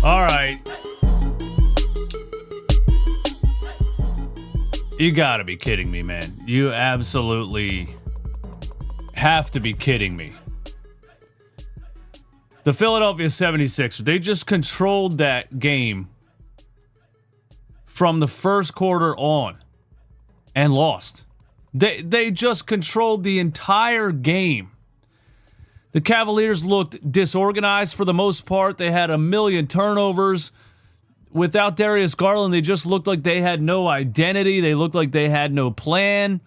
All right. You gotta be kidding me, man. You absolutely have to be kidding me. The Philadelphia 76ers, they just controlled that game from the first quarter on and lost. They just controlled the entire game. The Cavaliers looked disorganized for the most part. They had a million turnovers. Without Darius Garland, they just looked like they had no identity. They looked like they had no plan.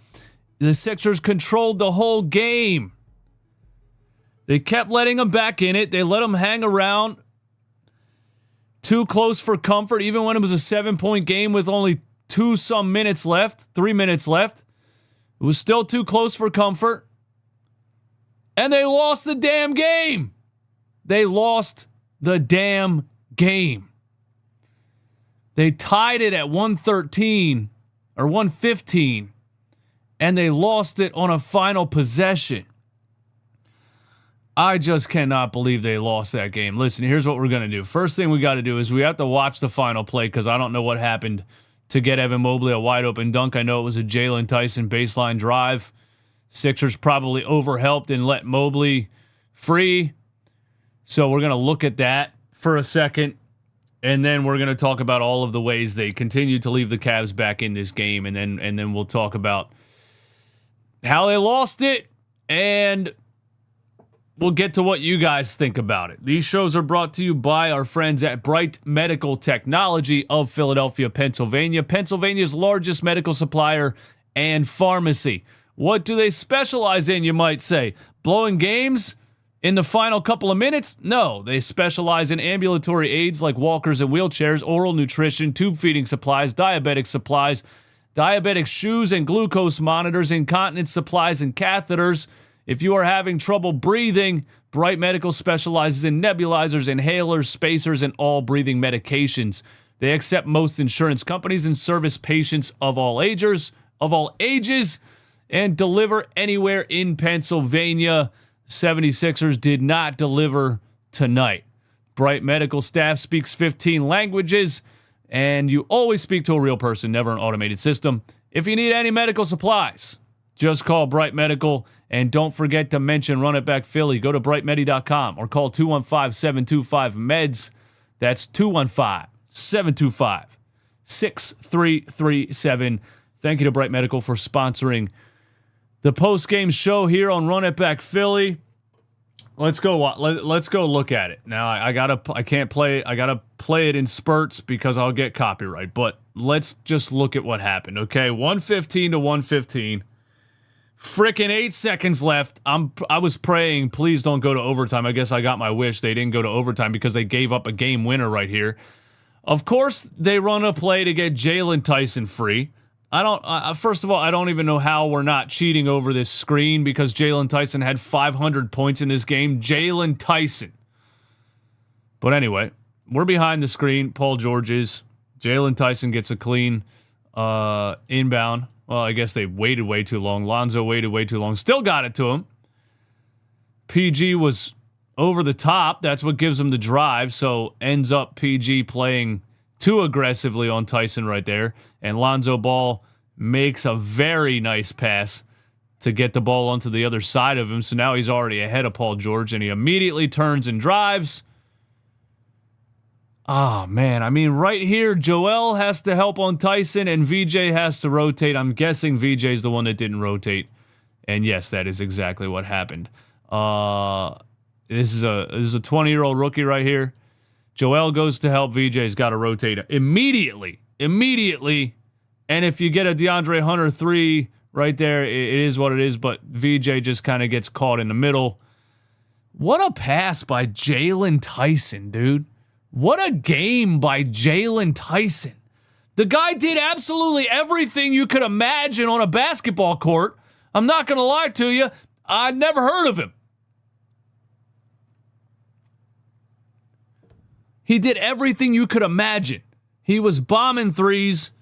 The Sixers controlled the whole game. They kept letting them back in it. They let them hang around. Too close for comfort, even when it was a 7-point game with only 3 minutes left. It was still too close for comfort. And they lost the damn game. They lost the damn game. They tied it at 113 or 115, and they lost it on a final possession. I just cannot believe they lost that game. Listen, here's what we're going to do. First thing we got to do is we have to watch the final play because I don't know what happened to get Evan Mobley a wide open dunk. I know it was a Jaylen Tyson baseline drive. Sixers probably overhelped and let Mobley free. So we're going to look at that for a second. And then we're going to talk about all of the ways they continue to leave the Cavs back in this game. And then we'll talk about how they lost it. And we'll get to what you guys think about it. These shows are brought to you by our friends at Bright Medical Technology of Philadelphia, Pennsylvania. Pennsylvania's largest medical supplier and pharmacy. What do they specialize in, you might say? Blowing games in the final couple of minutes? No, they specialize in ambulatory aids like walkers and wheelchairs, oral nutrition, tube feeding supplies, diabetic shoes and glucose monitors, incontinence supplies and catheters. If you are having trouble breathing, Bright Medical specializes in nebulizers, inhalers, spacers, and all breathing medications. They accept most insurance companies and service patients of all ages, and deliver anywhere in Pennsylvania. 76ers did not deliver tonight. Bright Medical staff speaks 15 languages, and you always speak to a real person, never an automated system. If you need any medical supplies, just call Bright Medical, and don't forget to mention Run It Back Philly. Go to brightmedi.com or call 215-725-MEDS. That's 215-725-6337. Thank you to Bright Medical for sponsoring the post-game show here on Run It Back Philly. Let's go look at it. Now I can't play it in spurts because I'll get copyright, but let's just look at what happened. Okay, 115 to 115. Frickin' 8 seconds left. I was praying, please don't go to overtime. I guess I got my wish. They didn't go to overtime because they gave up a game winner right here. Of course, they run a play to get Jaylen Tyson free. First of all, I don't even know how we're not cheating over this screen because Jaylen Tyson had 500 points in this game. Jaylen Tyson. But anyway, we're behind the screen. Paul George is. Jaylen Tyson gets a clean inbound. Well, I guess they waited way too long. Lonzo waited way too long. Still got it to him. PG was over the top. That's what gives him the drive. So ends up PG playing too aggressively on Tyson right there. And Lonzo Ball makes a very nice pass to get the ball onto the other side of him. So now he's already ahead of Paul George, and he immediately turns and drives. Oh, man. I mean, right here, Joel has to help on Tyson, and VJ has to rotate. I'm guessing VJ's the one that didn't rotate. And yes, that is exactly what happened. This is a 20-year-old rookie right here. Joel goes to help. VJ's got to rotate immediately. And if you get a DeAndre Hunter 3 right there, it is what it is. But VJ just kind of gets caught in the middle. What a pass by Jaylen Tyson, dude. What a game by Jaylen Tyson. The guy did absolutely everything you could imagine on a basketball court. I'm not going to lie to you. I'd never heard of him. He did everything you could imagine. He was bombing threes.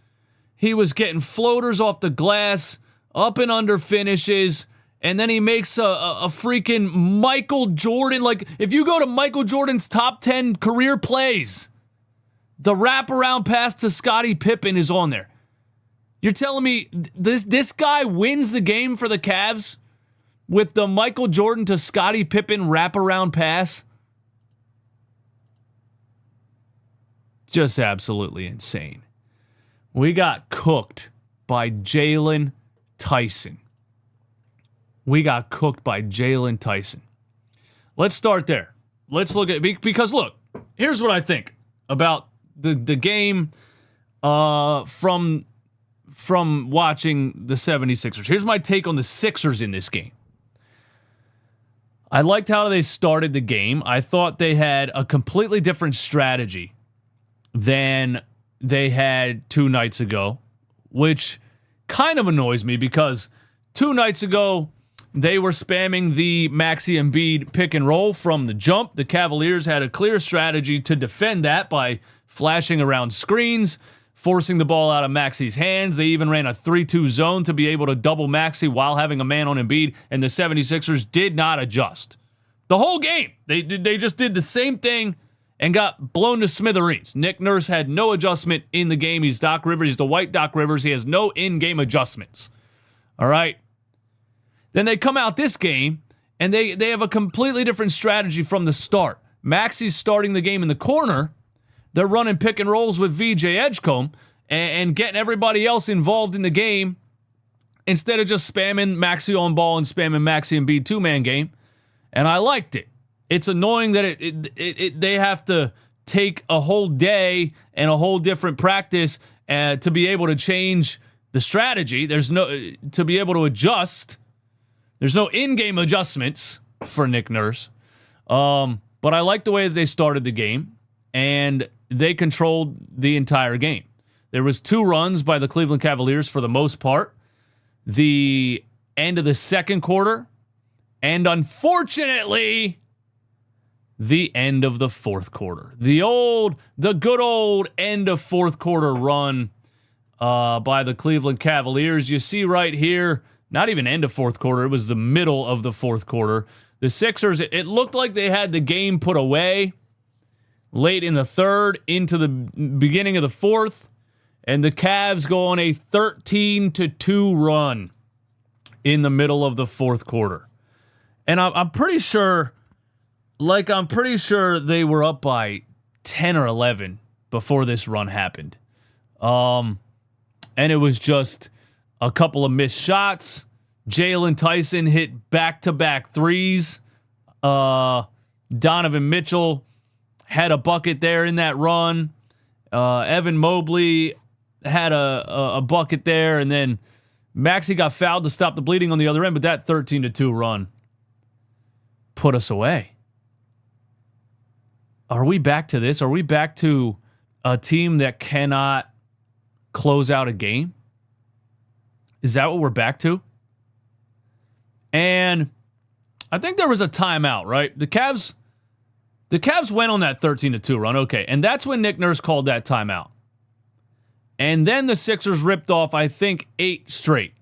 He was getting floaters off the glass, up and under finishes, and then he makes a freaking Michael Jordan. Like, if you go to Michael Jordan's top 10 career plays, The wraparound pass to Scottie Pippen is on there. You're telling me this guy wins the game for the Cavs with the Michael Jordan to Scottie Pippen wraparound pass? Just absolutely insane. We got cooked by Jaylen Tyson. Let's start there. Let's look at, because look, here's what I think about the game from watching the 76ers. Here's my take on the Sixers in this game. I liked how they started the game. I thought they had a completely different strategy than they had 2 nights ago, which kind of annoys me because 2 nights ago, they were spamming the Maxey Embiid pick and roll from the jump. The Cavaliers had a clear strategy to defend that by flashing around screens, forcing the ball out of Maxey's hands. They even ran a 3-2 zone to be able to double Maxey while having a man on Embiid, and the 76ers did not adjust. The whole game, they just did the same thing and got blown to smithereens. Nick Nurse had no adjustment in the game. He's Doc Rivers. He's the white Doc Rivers. He has no in-game adjustments. All right? Then they come out this game, and they have a completely different strategy from the start. Maxey's starting the game in the corner. They're running pick and rolls with VJ Edgecombe and getting everybody else involved in the game instead of just spamming Maxey on ball and spamming Maxey and Embiid 2-man game. And I liked it. It's annoying that they have to take a whole day and a whole different practice to be able to change the strategy. There's no to be able to adjust. There's no in-game adjustments for Nick Nurse. But I like the way that they started the game, and they controlled the entire game. There was 2 runs by the Cleveland Cavaliers for the most part. The end of the second quarter, and unfortunately, the end of the fourth quarter. The good old end of fourth quarter run by the Cleveland Cavaliers. You see right here, not even end of fourth quarter, it was the middle of the fourth quarter. The Sixers, it looked like they had the game put away late in the third into the beginning of the fourth, and the Cavs go on a 13-2 run in the middle of the fourth quarter. And I'm pretty sure they were up by 10 or 11 before this run happened. And it was just a couple of missed shots. Jaylen Tyson hit back-to-back threes. Donovan Mitchell had a bucket there in that run. Evan Mobley had a bucket there, and then Maxey got fouled to stop the bleeding on the other end, but that 13-2 run put us away. Are we back to this? Are we back to a team that cannot close out a game? Is that what we're back to? And I think there was a timeout, right? The Cavs went on that 13-2 run. Okay, and that's when Nick Nurse called that timeout. And then the Sixers ripped off, I think, 8 straight.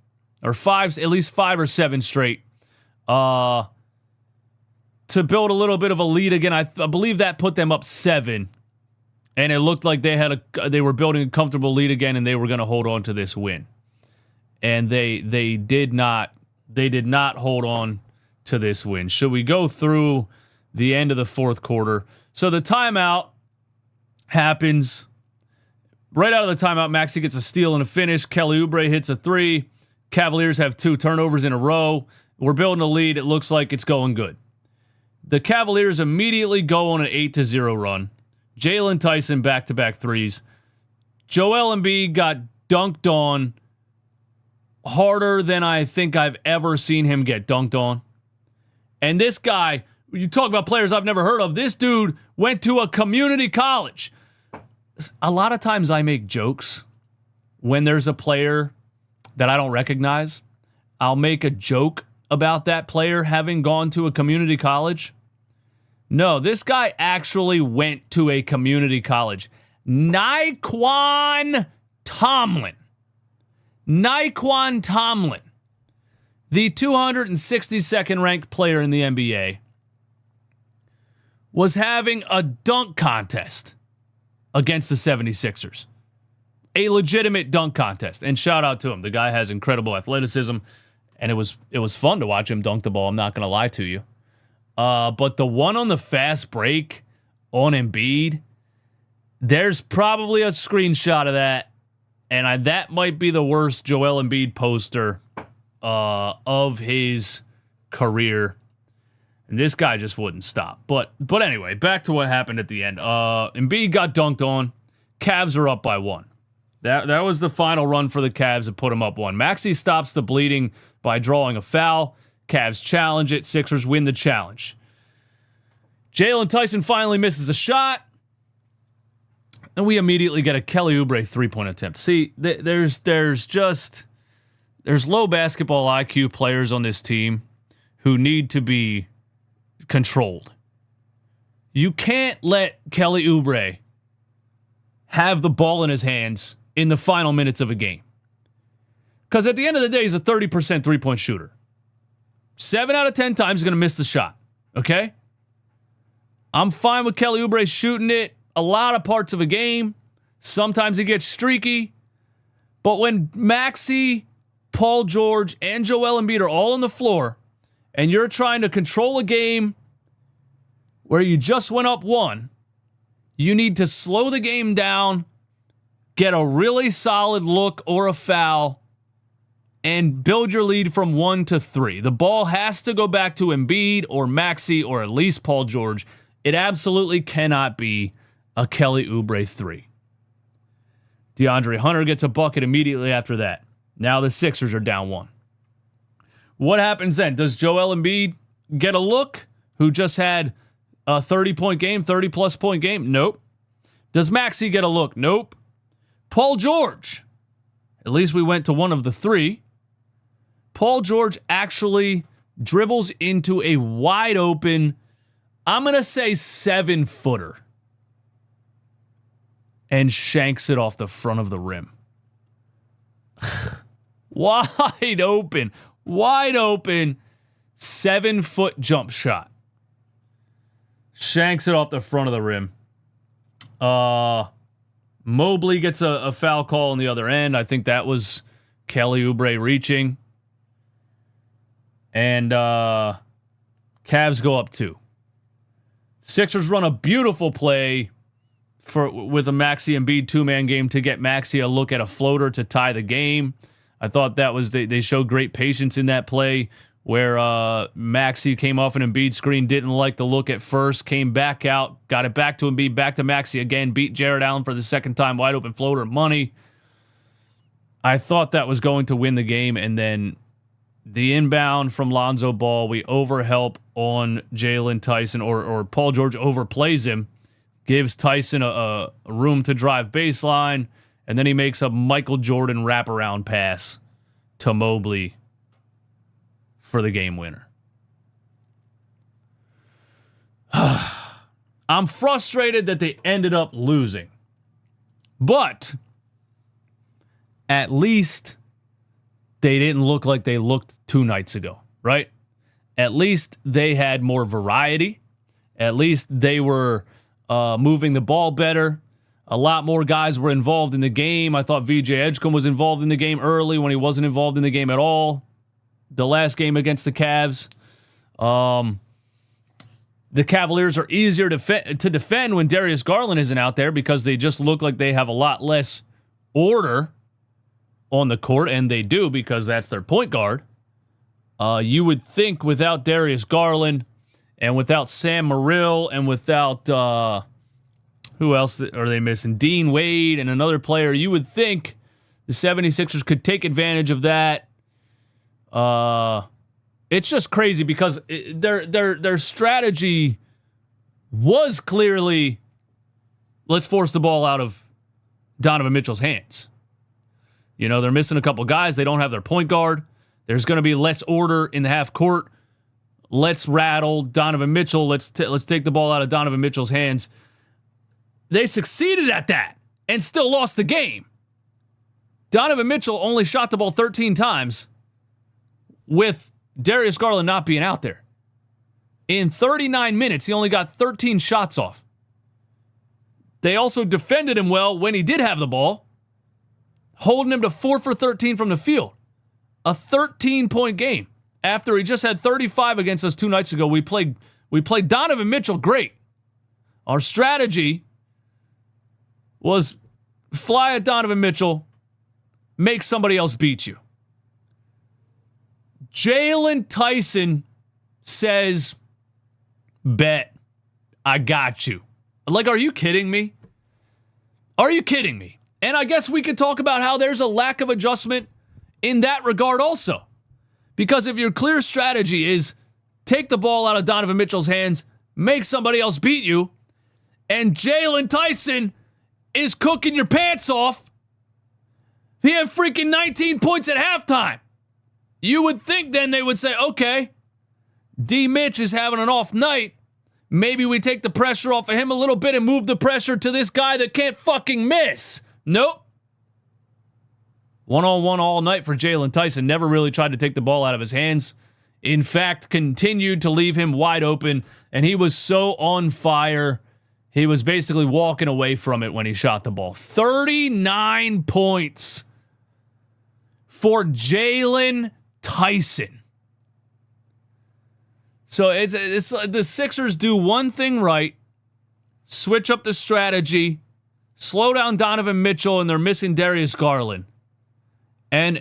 Or 5, at least 5 or 7 straight. To build a little bit of a lead again. I believe that put them up 7. And it looked like they were building a comfortable lead again, and they were going to hold on to this win. And they did not hold on to this win. Should we go through the end of the fourth quarter? So the timeout happens. Right out of the timeout, Maxey gets a steal and a finish. Kelly Oubre hits a 3. Cavaliers have 2 turnovers in a row. We're building a lead. It looks like it's going good. The Cavaliers immediately go on an 8-0 run. Jaylen Tyson back-to-back threes. Joel Embiid got dunked on harder than I think I've ever seen him get dunked on. And this guy, you talk about players I've never heard of, this dude went to a community college. A lot of times I make jokes when there's a player that I don't recognize. I'll make a joke about that player having gone to a community college. No, this guy actually went to a community college. Nae'Qwan Tomlin, the 262nd ranked player in the NBA, was having a dunk contest against the 76ers. A legitimate dunk contest. And shout out to him. The guy has incredible athleticism, and it was fun to watch him dunk the ball. I'm not going to lie to you. But the one on the fast break on Embiid, there's probably a screenshot of that, and that might be the worst Joel Embiid poster of his career. And this guy just wouldn't stop. But anyway, back to what happened at the end. Embiid got dunked on. Cavs are up by 1. That was the final run for the Cavs that put him up 1. Maxey stops the bleeding by drawing a foul. Cavs challenge it. Sixers win the challenge. Jaylen Tyson finally misses a shot. And we immediately get a Kelly Oubre three-point attempt. See, there's low basketball IQ players on this team who need to be controlled. You can't let Kelly Oubre have the ball in his hands in the final minutes of a game. Because at the end of the day, he's a 30% three-point shooter. 7 out of 10 times he's going to miss the shot. Okay? I'm fine with Kelly Oubre shooting it a lot of parts of a game. Sometimes he gets streaky. But when Maxey, Paul George, and Joel Embiid are all on the floor, and you're trying to control a game where you just went up 1, you need to slow the game down, get a really solid look or a foul, and build your lead from 1 to 3. The ball has to go back to Embiid or Maxey or at least Paul George. It absolutely cannot be a Kelly Oubre 3. DeAndre Hunter gets a bucket immediately after that. Now the Sixers are down 1. What happens then? Does Joel Embiid get a look, who just had a 30-point game, 30-plus point game? Nope. Does Maxey get a look? Nope. Paul George. At least we went to one of the 3. Paul George actually dribbles into a wide open, I'm going to say 7-footer, and shanks it off the front of the rim. Wide open, 7-foot jump shot. Shanks it off the front of the rim. Mobley gets a foul call on the other end. I think that was Kelly Oubre reaching. And Cavs go up 2. Sixers run a beautiful play with a Maxey Embiid 2-man game to get Maxey a look at a floater to tie the game. I thought that was they showed great patience in that play where Maxey came off an Embiid screen, didn't like the look at first, came back out, got it back to Embiid, back to Maxey again, beat Jared Allen for the second time, wide open floater, money. I thought that was going to win the game, and then the inbound from Lonzo Ball, we overhelp on Jaylen Tyson, or Paul George overplays him, gives Tyson a room to drive baseline, and then he makes a Michael Jordan wraparound pass to Mobley for the game winner. I'm frustrated that they ended up losing, but at least they didn't look like they looked 2 nights ago, right? At least they had more variety. At least they were moving the ball better. A lot more guys were involved in the game. I thought VJ Edgecombe was involved in the game early when he wasn't involved in the game at all. The last game against the Cavs. The Cavaliers are easier to defend when Darius Garland isn't out there because they just look like they have a lot less order on the court, and they do because that's their point guard. You would think without Darius Garland and without Sam Merrill and without, who else are they missing? Dean Wade and another player. You would think the 76ers could take advantage of that. It's just crazy because their strategy was clearly, let's force the ball out of Donovan Mitchell's hands. You know, they're missing a couple guys. They don't have their point guard. There's going to be less order in the half court. Let's rattle Donovan Mitchell. Let's take the ball out of Donovan Mitchell's hands. They succeeded at that and still lost the game. Donovan Mitchell only shot the ball 13 times with Darius Garland not being out there. In 39 minutes, he only got 13 shots off. They also defended him well when he did have the ball, holding him to 4 for 13 from the field. A 13-point game. After he just had 35 against us 2 nights ago, we played Donovan Mitchell great. Our strategy was fly at Donovan Mitchell, make somebody else beat you. Jaylen Tyson says, bet, I got you. Like, are you kidding me? Are you kidding me? And I guess we could talk about how there's a lack of adjustment in that regard also. Because if your clear strategy is take the ball out of Donovan Mitchell's hands, make somebody else beat you, and Jaylen Tyson is cooking your pants off, he had freaking 19 points at halftime. You would think then they would say, okay, D. Mitch is having an off night. Maybe we take the pressure off of him a little bit and move the pressure to this guy that can't fucking miss. Nope. One-on-one all night for Jaylen Tyson. Never really tried to take the ball out of his hands. In fact, continued to leave him wide open, and he was so on fire, he was basically walking away from it when he shot the ball. 39 points for Jaylen Tyson. So it's the Sixers do one thing right, switch up the strategy, slow down Donovan Mitchell, and they're missing Darius Garland. And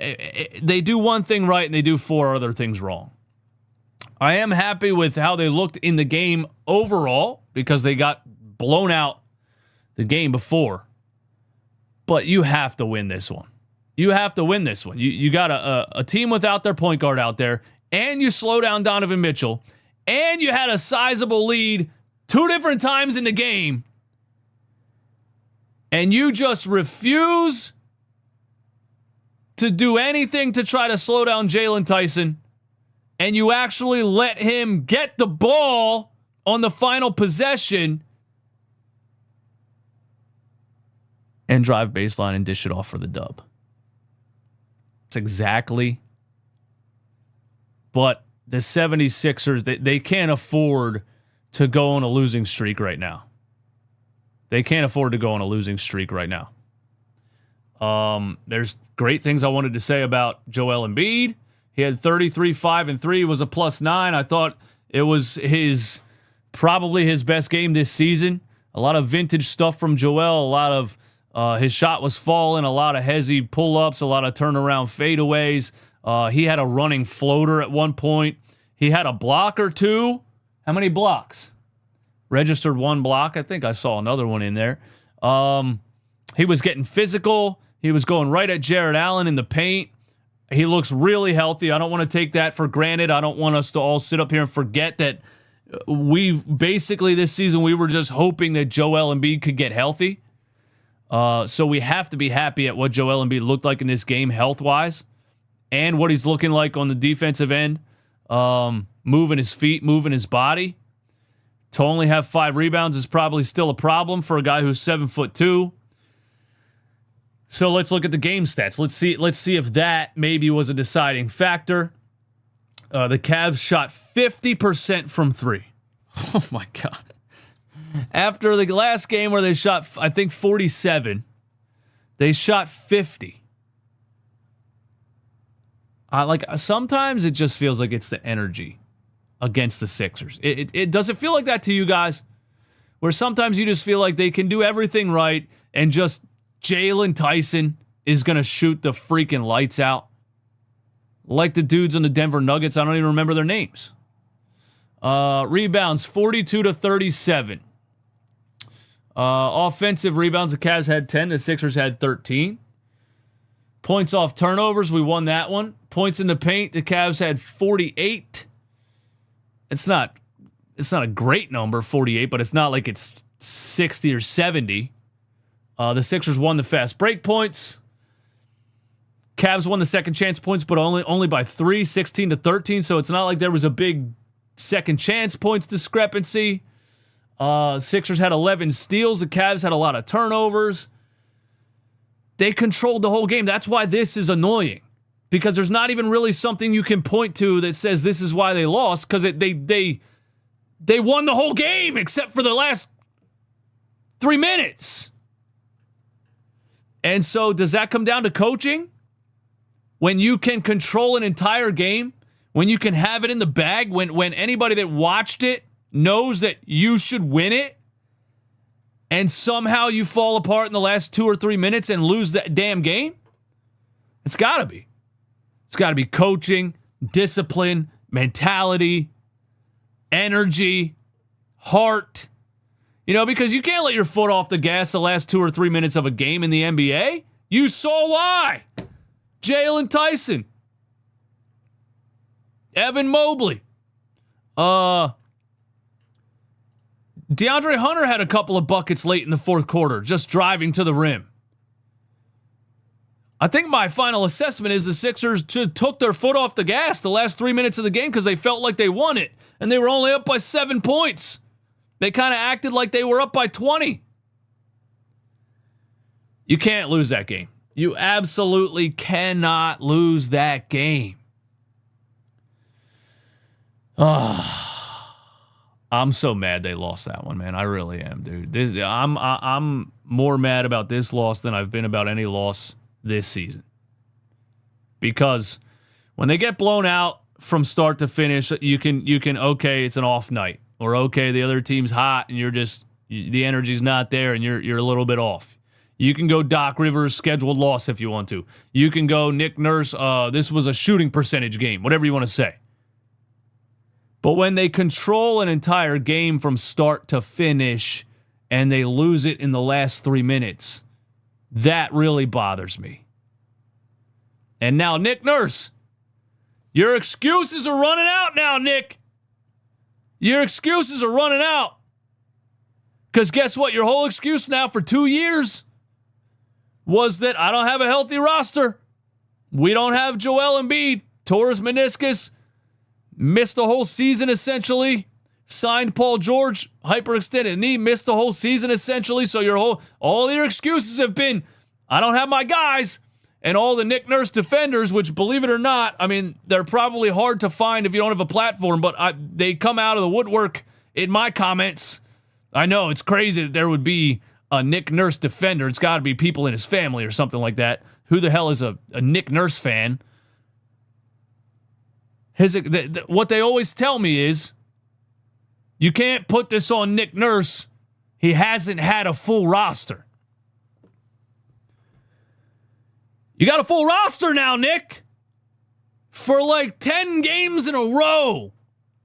they do one thing right, and they do 4 other things wrong. I am happy with how they looked in the game overall because they got blown out the game before. But you have to win this one. You have to win this one. You got a team without their point guard out there, and you slow down Donovan Mitchell, and you had a sizable lead 2 different times in the game, and you just refuse to do anything to try to slow down Jaylen Tyson, and you actually let him get the ball on the final possession and drive baseline and dish it off for the dub. That's exactly. But the 76ers, they can't afford to go on a losing streak right now. They can't afford to go on a losing streak right now. There's great things I wanted to say about Joel Embiid. He had 33, 5, and 3. Was a +9. I thought it was probably his best game this season. A lot of vintage stuff from Joel. A lot of his shot was falling. A lot of hezzy pull-ups. A lot of turnaround fadeaways. He had a running floater at one point. He had a block or 2. How many blocks? Registered 1 block. I think I saw another one in there. He was getting physical. He was going right at Jared Allen in the paint. He looks really healthy. I don't want to take that for granted. I don't want us to all sit up here and forget that this season we were just hoping that Joel Embiid could get healthy. So we have to be happy at what Joel Embiid looked like in this game health-wise and what he's looking like on the defensive end, moving his feet, moving his body. To only have 5 rebounds is probably still a problem for a guy who's 7'2". So let's look at the game stats. Let's see if that maybe was a deciding factor. The Cavs shot 50% from 3. Oh my God. After the last game where they shot, I think, 47, they shot 50. Sometimes it just feels like it's the energy against the Sixers. It does it feel like that to you guys? Where sometimes you just feel like they can do everything right and just Jaylen Tyson is going to shoot the freaking lights out. Like the dudes on the Denver Nuggets. I don't even remember their names. Rebounds, 42-37. Offensive rebounds, the Cavs had 10. The Sixers had 13. Points off turnovers, we won that one. Points in the paint, the Cavs had 48. It's not a great number, 48, but it's not like it's 60 or 70. The Sixers won the fast break points. Cavs won the second chance points, but only by 3, 16-13. So it's not like there was a big second chance points discrepancy. Sixers had 11 steals. The Cavs had a lot of turnovers. They controlled the whole game. That's why this is annoying, because there's not even really something you can point to that says this is why they lost, because they won the whole game except for the last 3 minutes. And so does that come down to coaching? When you can control an entire game, when you can have it in the bag, when anybody that watched it knows that you should win it, and somehow you fall apart in the last 2 or 3 minutes and lose that damn game? It's got to be. It's got to be coaching, discipline, mentality, energy, heart. Because you can't let your foot off the gas the last 2 or 3 minutes of a game in the NBA. You saw why. Jaylen Tyson. Evan Mobley. DeAndre Hunter had a couple of buckets late in the fourth quarter, just driving to the rim. I think my final assessment is the Sixers took their foot off the gas the last 3 minutes of the game because they felt like they won it, and they were only up by 7 points. They kind of acted like they were up by 20. You can't lose that game. You absolutely cannot lose that game. I'm so mad they lost that one, man. I really am, dude. I'm more mad about this loss than I've been about any loss this season. Because when they get blown out from start to finish, you can okay, it's an off night. Or okay, the other team's hot and the energy's not there and you're a little bit off. You can go Doc Rivers scheduled loss if you want to. You can go Nick Nurse, this was a shooting percentage game, whatever you want to say. But when they control an entire game from start to finish and they lose it in the last 3 minutes, that really bothers me. And now, Nick Nurse, your excuses are running out now, Nick. Your excuses are running out. Because guess what? Your whole excuse now for 2 years was that I don't have a healthy roster. We don't have Joel Embiid. Tore his meniscus. Missed the whole season, essentially. Signed Paul George. Hyperextended knee. Missed the whole season, essentially. So all your excuses have been, I don't have my guys. And all the Nick Nurse defenders, which, believe it or not, I mean, they're probably hard to find if you don't have a platform, but they come out of the woodwork in my comments. I know, it's crazy that there would be a Nick Nurse defender. It's got to be people in his family or something like that. Who the hell is a Nick Nurse fan? What they always tell me is, you can't put this on Nick Nurse. He hasn't had a full roster. You got a full roster now, Nick. For like 10 games in a row,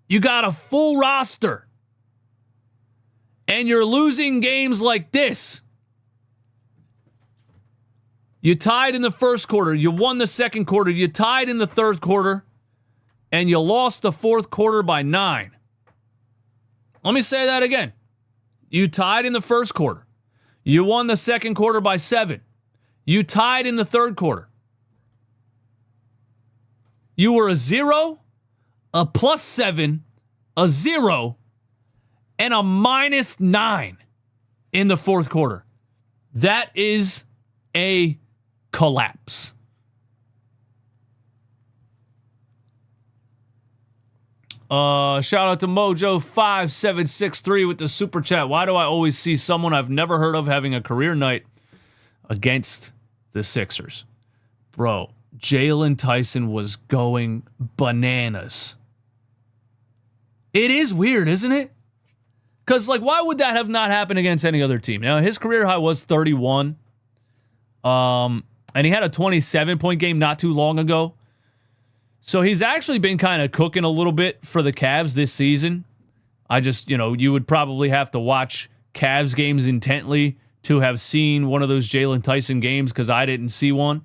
you got a full roster. And you're losing games like this. You tied in the first quarter. You won the second quarter. You tied in the third quarter. And you lost the fourth quarter by 9. Let me say that again. You tied in the first quarter. You won the second quarter by 7. You tied in the third quarter. You were a 0, a +7, a 0, and a -9 in the fourth quarter. That is a collapse. Shout out to Mojo5763 with the super chat. Why do I always see someone I've never heard of having a career night against the Sixers? Bro, Jaylen Tyson was going bananas. It is weird, isn't it? Because, why would that have not happened against any other team? Now, his career high was 31. And he had a 27-point game not too long ago. So he's actually been kind of cooking a little bit for the Cavs this season. I just, you would probably have to watch Cavs games intently to have seen one of those Jaylen Tyson games because I didn't see one.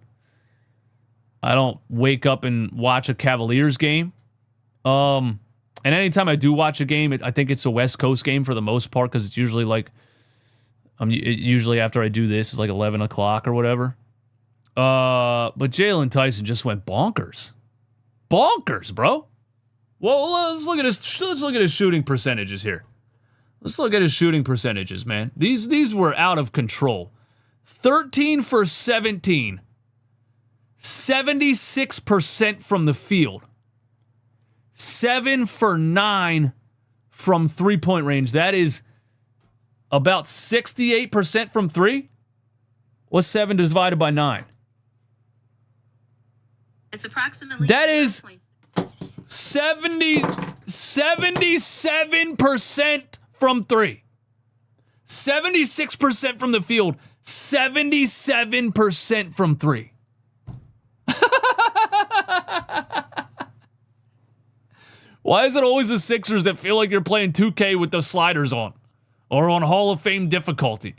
I don't wake up and watch a Cavaliers game. And anytime I do watch a game, I think it's a West Coast game for the most part because it's usually usually after I do this, it's 11 o'clock or whatever. But Jaylen Tyson just went bonkers. Bonkers, bro. Well, let's look at his shooting percentages here. Let's look at his shooting percentages, man. These were out of control. 13 for 17. 76% from the field. 7 for 9 from 3-point range. That is about 68% from 3? What's 7 divided by 9? It's approximately... That is 77% from 3. 76% from the field. 77% from 3. Why is it always the Sixers that feel like you're playing 2K with the sliders on? Or on Hall of Fame difficulty?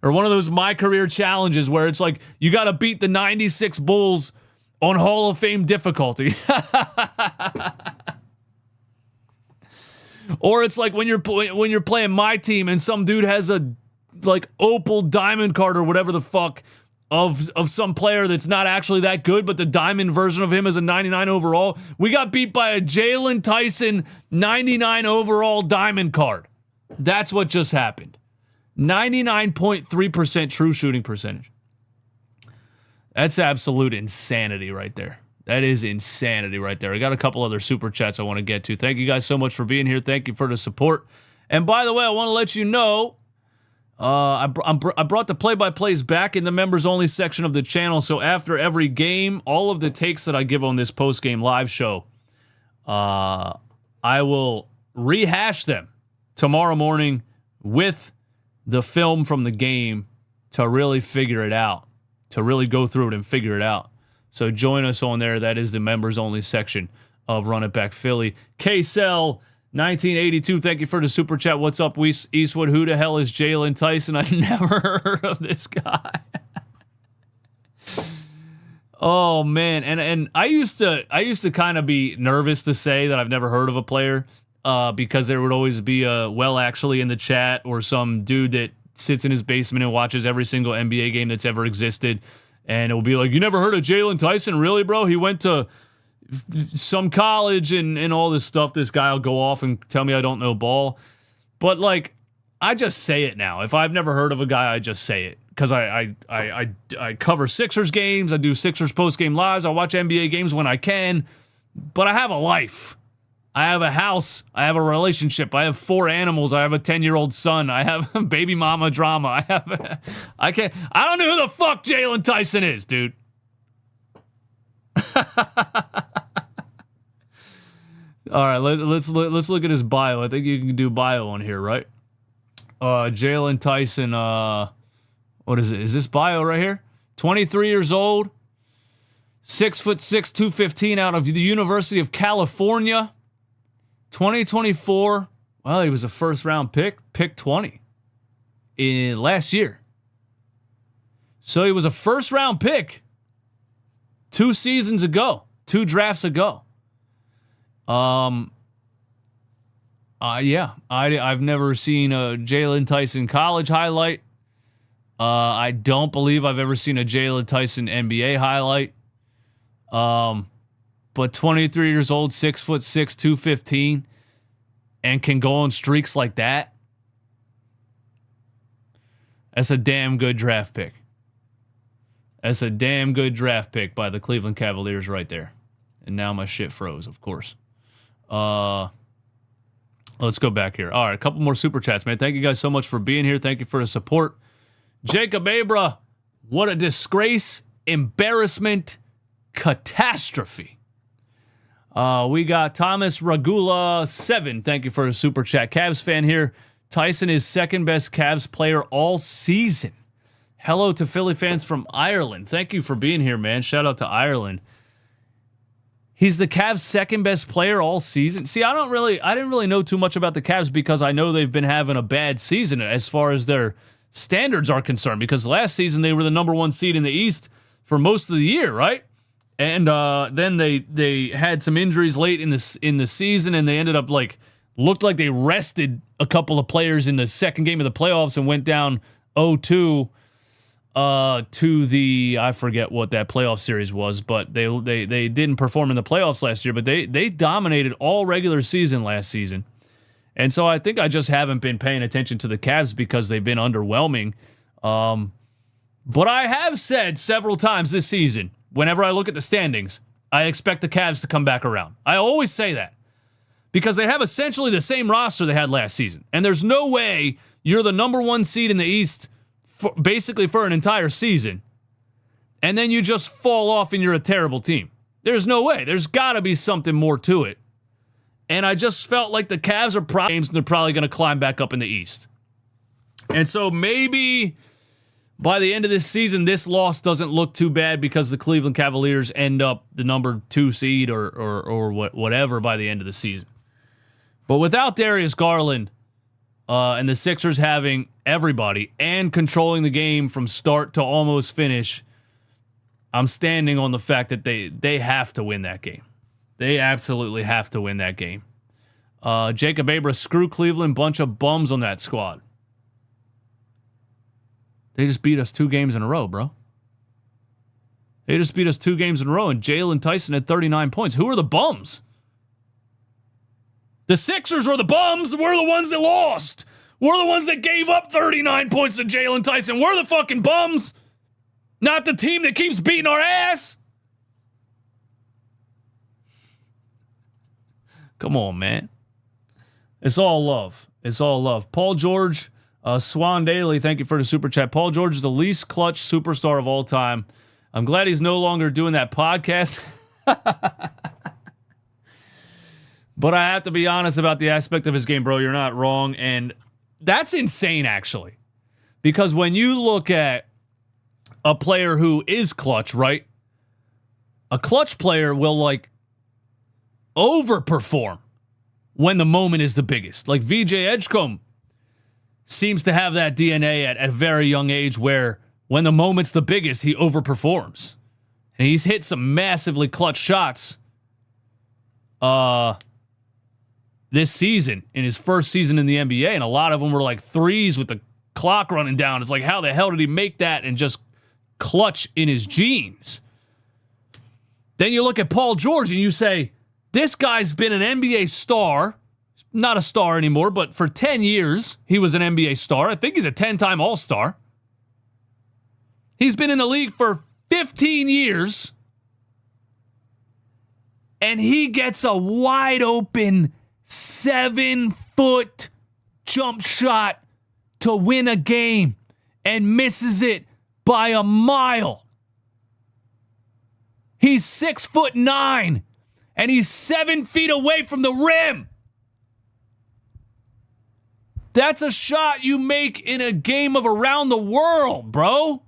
Or one of those My Career challenges where it's like you got to beat the 96 Bulls on Hall of Fame difficulty. Or it's like when you're playing my team and some dude has a like opal diamond card or whatever the fuck of some player that's not actually that good, but the diamond version of him is a 99 overall. We got beat by a Jaylen Tyson 99 overall diamond card. That's what just happened. 99.3% true shooting percentage. That's absolute insanity right there. That is insanity right there. I got a couple other super chats I want to get to. Thank you guys so much for being here. Thank you for the support. And by the way, I want to let you know, I brought the play-by-plays back in the members-only section of the channel. So after every game, all of the takes that I give on this post-game live show, I will rehash them tomorrow morning with the film from the game to really figure it out, to really go through it and figure it out. So join us on there. That is the members-only section of Run It Back Philly. K-Cell 1982, thank you for the super chat. What's up, Eastwood? Who the hell is Jaylen Tyson? I've never heard of this guy. Oh man, and I used to kind of be nervous to say that I've never heard of a player because there would always be a actually in the chat or some dude that sits in his basement and watches every single NBA game that's ever existed, and it will be like, you never heard of Jaylen Tyson? Really, bro? He went to some college and all this stuff. This guy will go off and tell me I don't know ball. But, like, I just say it now. If I've never heard of a guy, I just say it. Because I cover Sixers games. I do Sixers post-game lives. I watch NBA games when I can. But I have a life. I have a house. I have a relationship. I have 4 animals. I have a 10-year-old son. I have baby mama drama. I don't know who the fuck Jaylen Tyson is, dude. All right, let's look at his bio. I think you can do bio on here, right? Jaylen Tyson, what is it? Is this bio right here? 23 years old, 6'6", 215, out of the University of California. 2024. Well, he was a first-round pick 20 in last year. So he was a first-round pick 2 seasons ago, 2 drafts ago. Yeah, I've never seen a Jaylen Tyson college highlight. I don't believe I've ever seen a Jaylen Tyson NBA highlight. But 23 years old, 6'6", 215, and can go on streaks like that. That's a damn good draft pick. That's a damn good draft pick by the Cleveland Cavaliers right there. And now my shit froze, of course. Let's go back here. All right, a couple more super chats, man. Thank you guys so much for being here. Thank you for the support. Jacob Abra, what a disgrace, embarrassment, catastrophe. We got Thomas Ragula 7. Thank you for the super chat. Cavs fan here. Tyson is second best Cavs player all season. Hello to Philly fans from Ireland. Thank you for being here, man. Shout out to Ireland. He's the Cavs' second best player all season. See, I didn't really know too much about the Cavs because I know they've been having a bad season as far as their standards are concerned, because last season they were the number 1 seed in the East for most of the year, right? And then they had some injuries late in the season, and they ended up looked like they rested a couple of players in the second game of the playoffs and went down 0-2 to the, I forget what that playoff series was, but they didn't perform in the playoffs last year, but they dominated all regular season last season. And so I think I just haven't been paying attention to the Cavs because they've been underwhelming. But I have said several times this season, whenever I look at the standings, I expect the Cavs to come back around. I always say that because they have essentially the same roster they had last season. And there's no way You're the number 1 seed in the East basically for an entire season. And then you just fall off and you're a terrible team. There's no way. There's got to be something more to it. And I just felt like the Cavs are games and they're probably going to climb back up in the East. And so maybe by the end of this season, this loss doesn't look too bad because the Cleveland Cavaliers end up the number 2 seed or whatever by the end of the season. But without Darius Garland and the Sixers having everybody and controlling the game from start to almost finish, I'm standing on the fact that they have to win that game. They absolutely have to win that game. Jacob Abrams, screw Cleveland, bunch of bums on that squad. They just beat us 2 games in a row, bro. They just beat us 2 games in a row, and Jaylen Tyson had 39 points. Who are the bums? The Sixers were the bums. We're the ones that lost. We're the ones that gave up 39 points to Jaylen Tyson. We're the fucking bums. Not the team that keeps beating our ass. Come on, man. It's all love. It's all love. Paul George, Swan Daily, thank you for the super chat. Paul George is the least clutch superstar of all time. I'm glad he's no longer doing that podcast. But I have to be honest about the aspect of his game, bro. You're not wrong. And that's insane, actually. Because when you look at a player who is clutch, right? A clutch player will, like, overperform when the moment is the biggest. Like VJ Edgecombe seems to have that DNA at a very young age where when the moment's the biggest, he overperforms. And he's hit some massively clutch shots this season, in his first season in the NBA, and a lot of them were like threes with the clock running down. It's like, how the hell did he make that and just clutch in his jeans? Then you look at Paul George and you say, this guy's been an NBA star, not a star anymore, but for 10 years, he was an NBA star. I think he's a 10-time All-Star. He's been in the league for 15 years, and he gets a wide open 7-foot jump shot to win a game and misses it by a mile. He's 6'9", and he's 7 feet away from the rim. That's a shot you make in a game of around the world, bro.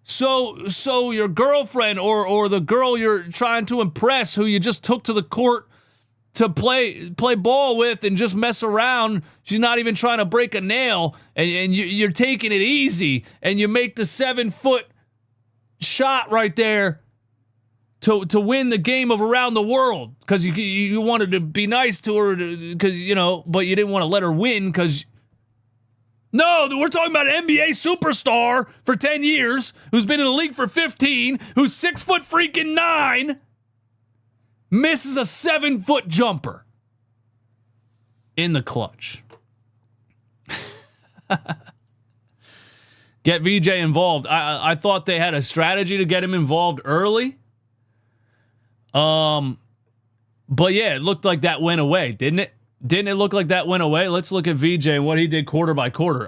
So your girlfriend or the girl you're trying to impress, who you just took to the court to play ball with and just mess around, she's not even trying to break a nail, and you're taking it easy, and you make the 7-foot shot right there to win the game of around the world because you wanted to be nice to her because but you didn't want to let her win because. No, we're talking about an NBA superstar for 10 years who's been in the league for 15, who's 6'9", misses a 7-foot jumper in the clutch. Get VJ involved. I thought they had a strategy to get him involved early. But yeah, it looked like that went away, didn't it? Didn't it look like that went away? Let's look at VJ and what he did quarter by quarter.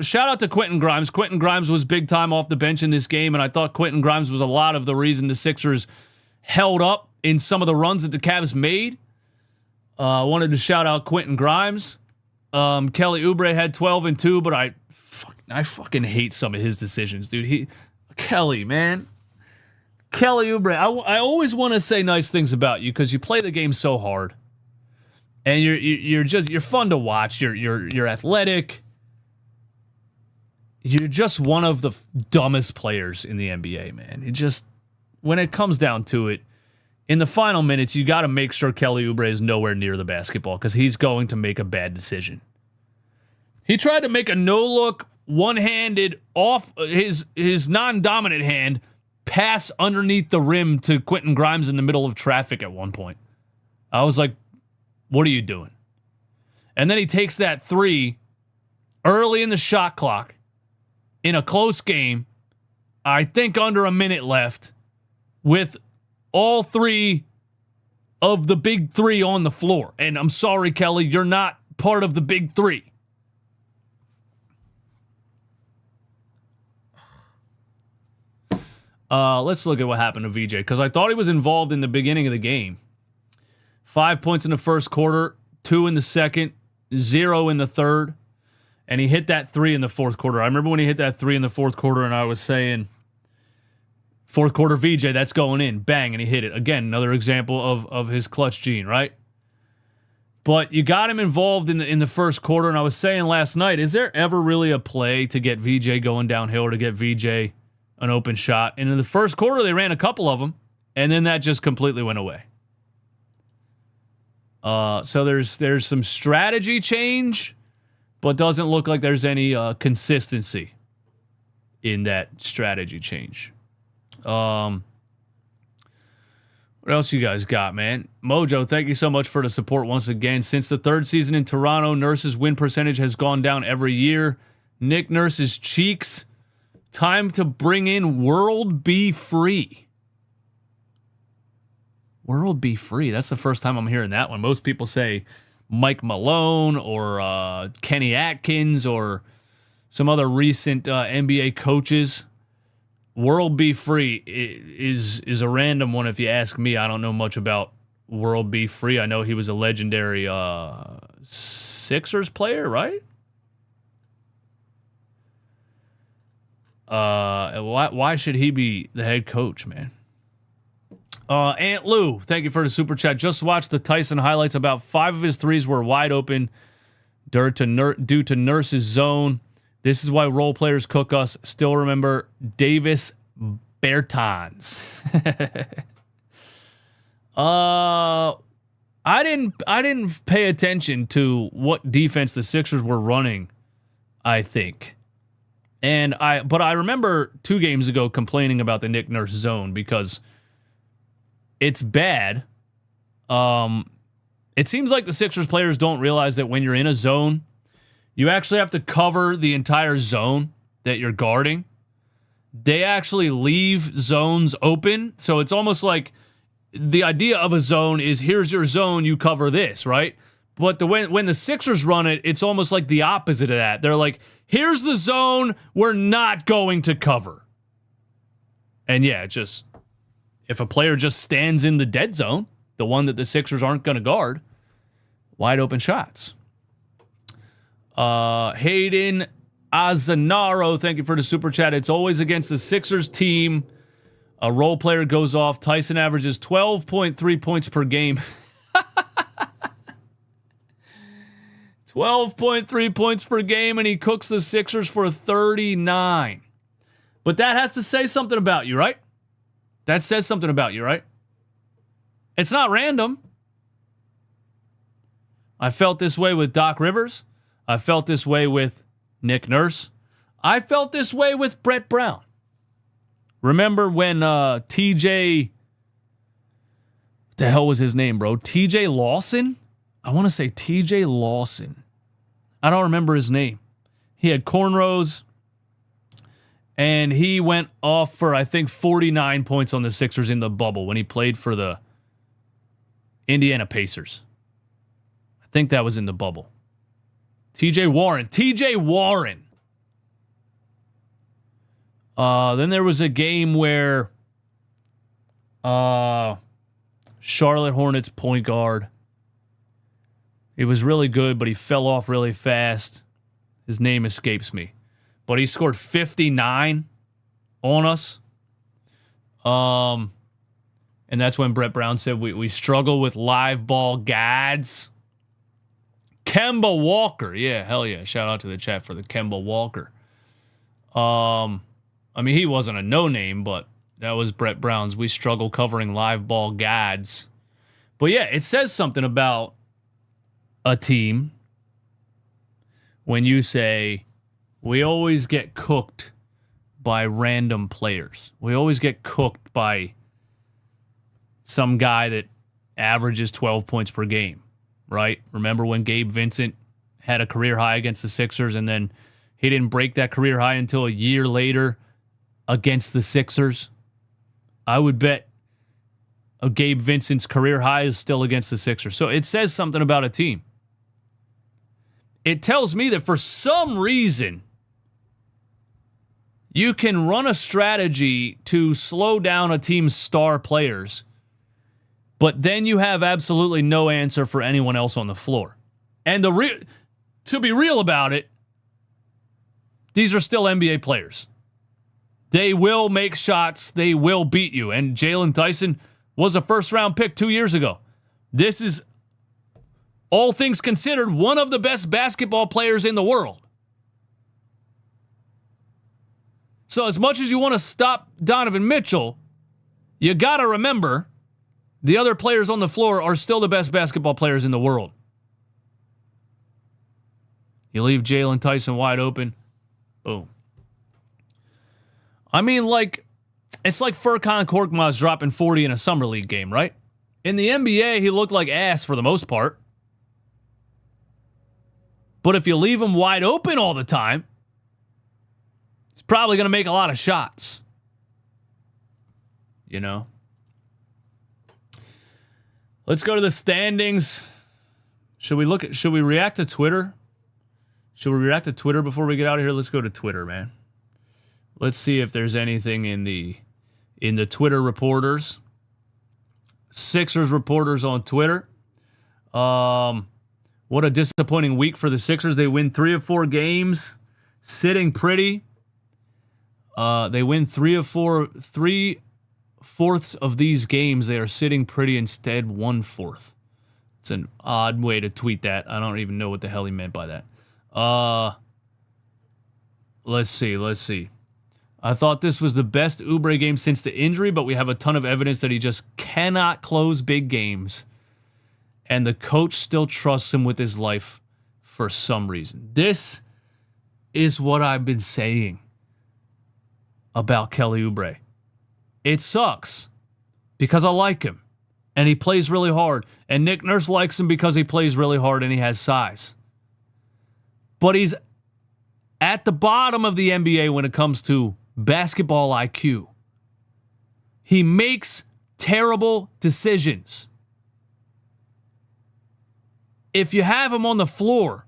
Shout out to Quentin Grimes. Quentin Grimes was big time off the bench in this game, and I thought Quentin Grimes was a lot of the reason the Sixers held up in some of the runs that the Cavs made. I wanted to shout out Quentin Grimes. Kelly Oubre had 12 and 2, but I fucking hate some of his decisions, dude. Kelly Oubre. I always want to say nice things about you because you play the game so hard. And you're fun to watch. You're athletic. You're just one of the dumbest players in the NBA, man. When it comes down to it, in the final minutes, you got to make sure Kelly Oubre is nowhere near the basketball because he's going to make a bad decision. He tried to make a no-look, one-handed, off his non-dominant hand pass underneath the rim to Quentin Grimes in the middle of traffic at one point. I was like, what are you doing? And then he takes that three early in the shot clock in a close game, I think under a minute left, with all three of the big three on the floor. And I'm sorry, Kelly, you're not part of the big three. Let's look at what happened to VJ, because I thought he was involved in the beginning of the game. 5 points in the first quarter, 2 in the second, 0 in the third, and he hit that 3 in the fourth quarter. I remember when he hit that 3 in the fourth quarter, and I was saying, fourth quarter VJ, that's going in. Bang, and he hit it. Again, another example of his clutch gene, right? But you got him involved in the first quarter, and I was saying last night, is there ever really a play to get VJ going downhill or to get VJ an open shot? And in the first quarter, they ran a couple of them, and then that just completely went away. So there's some strategy change, but doesn't look like there's any consistency in that strategy change. What else you guys got, man? Mojo, thank you so much for the support once again. Since the third season in Toronto, Nurse's win percentage has gone down every year. Nick Nurse's cheeks. Time to bring in World Be Free. World Be Free. That's the first time I'm hearing that one. Most people say Mike Malone or Kenny Atkins or some other recent NBA coaches. World Be Free is a random one if you ask me. I don't know much about World Be Free. I know he was a legendary Sixers player, right? Why should he be the head coach, man? Aunt Lou, thank you for the super chat. Just watched the Tyson highlights. About 5 of his threes were wide open due to Nurse's zone. This is why role players cook us. Still remember Davis Bertans. I didn't pay attention to what defense the Sixers were running, I think. But I remember 2 games ago complaining about the Nick Nurse zone because it's bad. It seems like the Sixers players don't realize that when you're in a zone, you actually have to cover the entire zone that you're guarding. They actually leave zones open. So it's almost like the idea of a zone is here's your zone, you cover this, right? But when the Sixers run it, it's almost like the opposite of that. They're like, here's the zone we're not going to cover. And yeah, if a player just stands in the dead zone, the one that the Sixers aren't going to guard, wide open shots. Hayden Azanaro, thank you for the super chat. It's always against the Sixers team. A role player goes off. Tyson averages 12.3 points per game. 12.3 points per game, and he cooks the Sixers for 39. But that has to say something about you, right? That says something about you, right? It's not random. I felt this way with Doc Rivers. I felt this way with Nick Nurse. I felt this way with Brett Brown. Remember when TJ... What the hell was his name, bro? TJ Lawson? I want to say TJ Lawson. I don't remember his name. He had cornrows, and he went off for, I think, 49 points on the Sixers in the bubble when he played for the Indiana Pacers. I think that was in the bubble. TJ Warren. Then there was a game where Charlotte Hornets point guard. He was really good, but he fell off really fast. His name escapes me. But he scored 59 on us. And that's when Brett Brown said we struggle with live ball guides. Kemba Walker. Yeah, hell yeah. Shout out to the chat for the Kemba Walker. I mean, he wasn't a no-name, but that was Brett Brown's. We struggle covering live ball guides. But yeah, it says something about a team when you say, we always get cooked by random players. We always get cooked by some guy that averages 12 points per game, right? Remember when Gabe Vincent had a career high against the Sixers and then he didn't break that career high until a year later against the Sixers? I would bet Gabe Vincent's career high is still against the Sixers. So it says something about a team. It tells me that for some reason, You can run a strategy to slow down a team's star players, but then you have absolutely no answer for anyone else on the floor. And to be real about it, these are still NBA players. They will make shots. They will beat you. And Jaylen Tyson was a first-round pick 2 years ago. This is, all things considered, one of the best basketball players in the world. So as much as you want to stop Donovan Mitchell, you got to remember the other players on the floor are still the best basketball players in the world. You leave Jaylen Tyson wide open. Boom. I mean, it's like Furkan Korkmaz dropping 40 in a Summer League game, right? In the NBA, he looked like ass for the most part. But if you leave him wide open all the time, he's probably going to make a lot of shots. You know? Let's go to the standings. Should we react to Twitter? Should we react to Twitter before we get out of here? Let's go to Twitter, man. Let's see if there's anything in the Twitter reporters. Sixers reporters on Twitter. What a disappointing week for the Sixers. They win 3 of 4 games, sitting pretty. They win 3/4 of these games. They are sitting pretty, instead 1/4. It's an odd way to tweet that. I don't even know what the hell he meant by that. Let's see. I thought this was the best Oubre game since the injury, but we have a ton of evidence that he just cannot close big games. And the coach still trusts him with his life for some reason. This is what I've been saying about Kelly Oubre. It sucks because I like him and he plays really hard. And Nick Nurse likes him because he plays really hard and he has size. But he's at the bottom of the NBA when it comes to basketball IQ. He makes terrible decisions. If you have him on the floor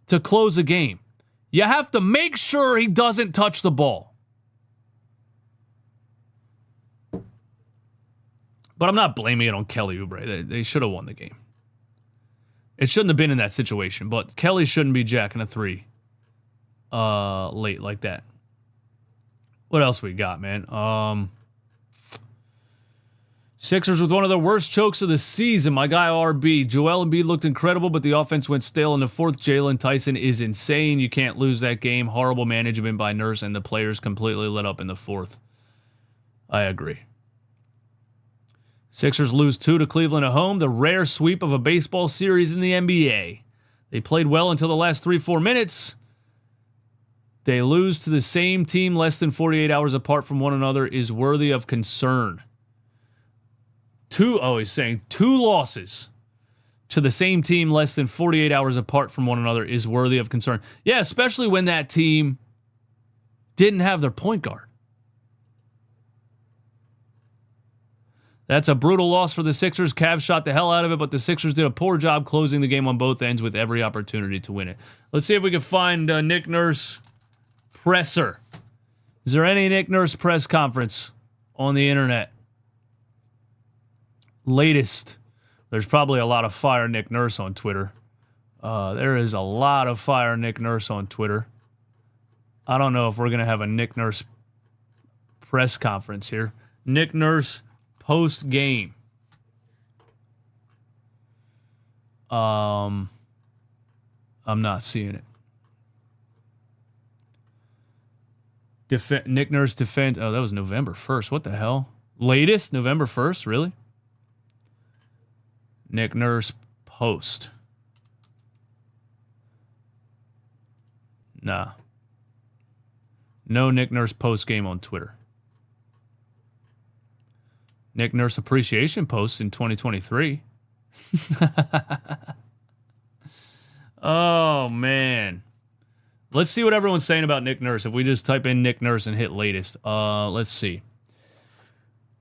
to close a game, you have to make sure he doesn't touch the ball. But I'm not blaming it on Kelly Oubre. They should have won the game. It shouldn't have been in that situation, but Kelly shouldn't be jacking a 3 late like that. What else we got, man? Sixers with one of the worst chokes of the season. My guy RB. Joel Embiid looked incredible, but the offense went stale in the fourth. Jaylen Tyson is insane. You can't lose that game. Horrible management by Nurse, and the players completely lit up in the fourth. I agree. Sixers lose 2 to Cleveland at home. The rare sweep of a baseball series in the NBA. They played well until the last 3-4 minutes. They lose to the same team less than 48 hours apart from one another is worthy of concern. He's saying 2 losses to the same team less than 48 hours apart from one another is worthy of concern. Yeah, especially when that team didn't have their point guard. That's a brutal loss for the Sixers. Cavs shot the hell out of it, but the Sixers did a poor job closing the game on both ends with every opportunity to win it. Let's see if we can find Nick Nurse presser. Is there any Nick Nurse press conference on the internet? Latest. There's probably a lot of fire Nick Nurse on Twitter. There is a lot of fire Nick Nurse on Twitter. I don't know if we're going to have a Nick Nurse press conference here. Nick Nurse post-game. I'm not seeing it. Nick Nurse defend. Oh, that was November 1st. What the hell? Latest? November 1st? Really? Nick Nurse post. Nah. No Nick Nurse post game on Twitter. Nick Nurse appreciation posts in 2023. Oh, man. Let's see what everyone's saying about Nick Nurse. If we just type in Nick Nurse and hit latest. Let's see.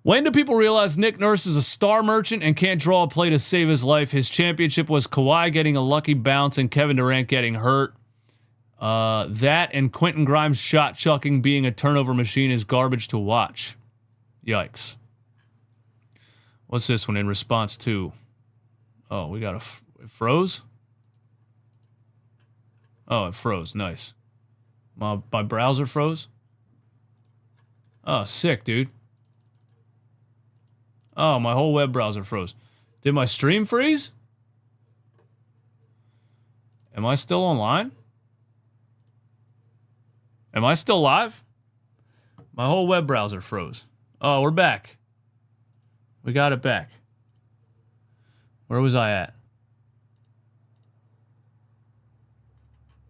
When do people realize Nick Nurse is a star merchant and can't draw a play to save his life? His championship was Kawhi getting a lucky bounce and Kevin Durant getting hurt. That and Quentin Grimes' shot chucking being a turnover machine is garbage to watch. Yikes. What's this one in response to? Oh, we got it froze? Oh, it froze. Nice. My browser froze? Oh, sick, dude. Oh, my whole web browser froze. Did my stream freeze? Am I still online? Am I still live? My whole web browser froze. Oh, we're back. We got it back. Where was I at?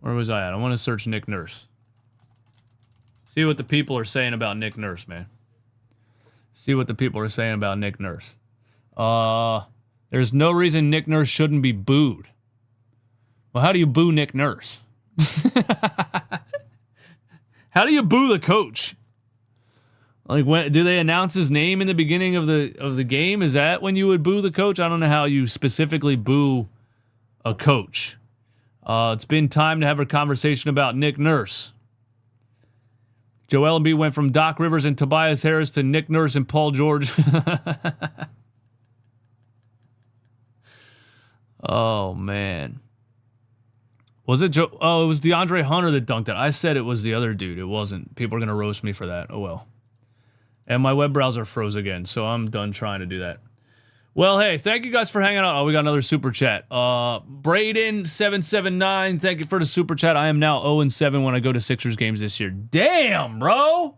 Where was I at? I want to search Nick Nurse. See what the people are saying about Nick Nurse, man. See what the people are saying about Nick Nurse. There's no reason Nick Nurse shouldn't be booed. Well, how do you boo Nick Nurse? How do you boo the coach? Like, when do they announce his name in the beginning of the game? Is that when you would boo the coach? I don't know how you specifically boo a coach. It's been time to have a conversation about Nick Nurse. Joel Embiid went from Doc Rivers and Tobias Harris to Nick Nurse and Paul George. Oh, man. Was it Joe? Oh, it was DeAndre Hunter that dunked it. I said it was the other dude. It wasn't. People are going to roast me for that. Oh, well. And my web browser froze again, so I'm done trying to do that. Well, hey, thank you guys for hanging out. Oh, we got another super chat. Braden779, thank you for the super chat. I am now 0-7 when I go to Sixers games this year. Damn, bro.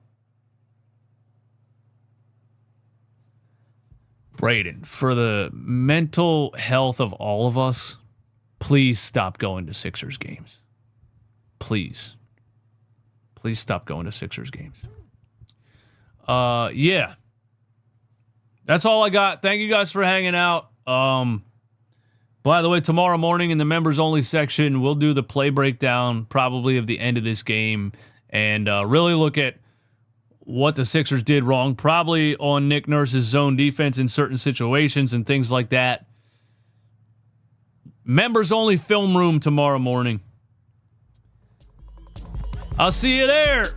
Braden, for the mental health of all of us, please stop going to Sixers games. Please. Please stop going to Sixers games. Yeah. That's all I got. Thank you guys for hanging out. By the way, tomorrow morning in the members only section, we'll do the play breakdown probably of the end of this game and really look at what the Sixers did wrong, probably on Nick Nurse's zone defense in certain situations and things like that. Members only film room tomorrow morning. I'll see you there.